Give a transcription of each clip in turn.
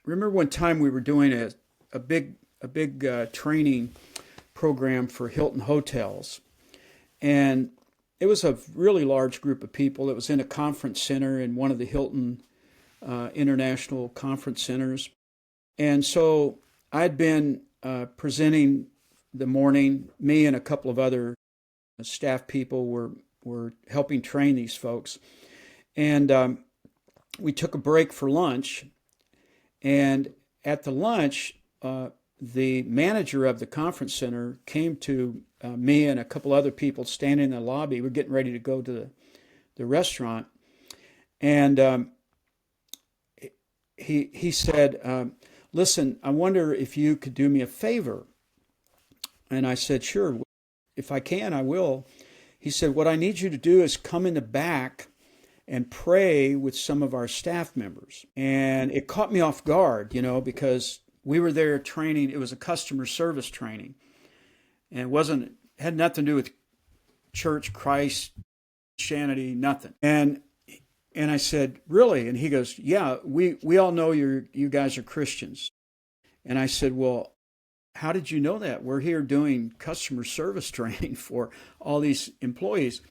remember one time we were doing a big training program for Hilton Hotels, and it was a really large group of people. It was in a conference center in one of the Hilton international conference centers, and so I'd been presenting the morning. Me and a couple of other staff people were helping train these folks, and we took a break for lunch. And at the lunch, the manager of the conference center came to me and a couple other people standing in the lobby. We're getting ready to go to the restaurant, and he said, "Listen, I wonder if you could do me a favor." And I said, "Sure, if I can, I will." He said, "What I need you to do is come in the back and pray with some of our staff members." And it caught me off guard, because we were there training. It was a customer service training, and had nothing to do with church, Christ, Christianity, nothing. And I said, "Really?" And he goes, "Yeah, we all know you guys are Christians." And I said, "Well, how did you know that? We're here doing customer service training for all these employees."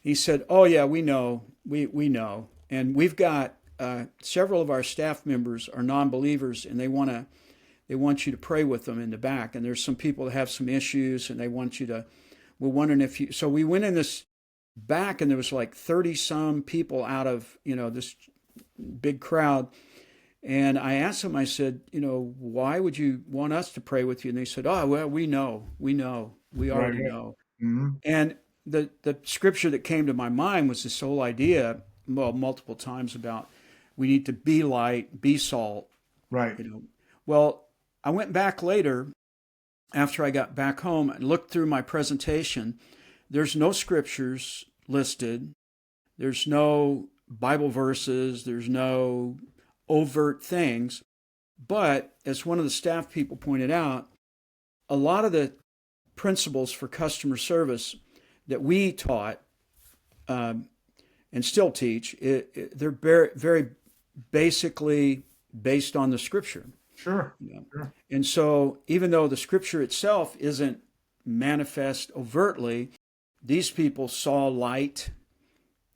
He said, "Oh yeah, we know. We know. And we've got several of our staff members are non-believers, and they want you to pray with them in the back. And there's some people that have some issues, and they want you to. We're wondering if you." So we went in this back, and there was like 30 some people out of this big crowd. And I asked them. I said, "Why would you want us to pray with you?" And they said, "Oh well, we know, we Right. already know." Mm-hmm. And the scripture that came to my mind was this whole idea, well, multiple times, about we need to be light, be salt. Right. Well, I went back later after I got back home and looked through my presentation. There's no scriptures listed. There's no Bible verses. There's no overt things. But as one of the staff people pointed out, a lot of the principles for customer service that we taught and still teach, they're very, very basically based on the scripture. Sure. Sure. And so even though the scripture itself isn't manifest overtly, these people saw light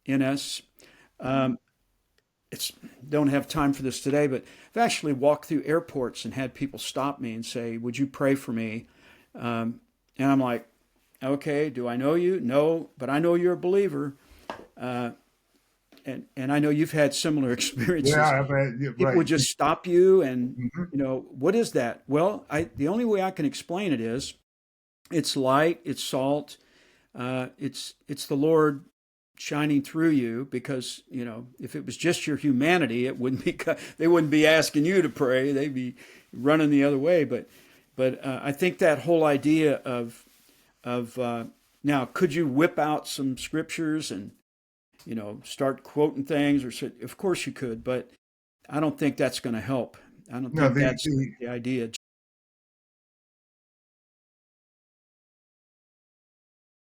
in us. Um, it's don't have time for this today, but I've actually walked through airports and had people stop me and say, "Would you pray for me?" And I'm like, "Okay, do I know you? No, but I know you're a believer." Uh, and I know you've had similar experiences. Yeah, yeah, People right. would just stop you and, Hmm. what is that? Well, the only way I can explain it is it's light, it's salt, it's the Lord shining through you, because, if it was just your humanity, it wouldn't be, they wouldn't be asking you to pray. They'd be running the other way. But I think that whole idea of now, could you whip out some scriptures and start quoting things, or of course you could, but I don't think that's going to help. I don't No, think that's the the idea.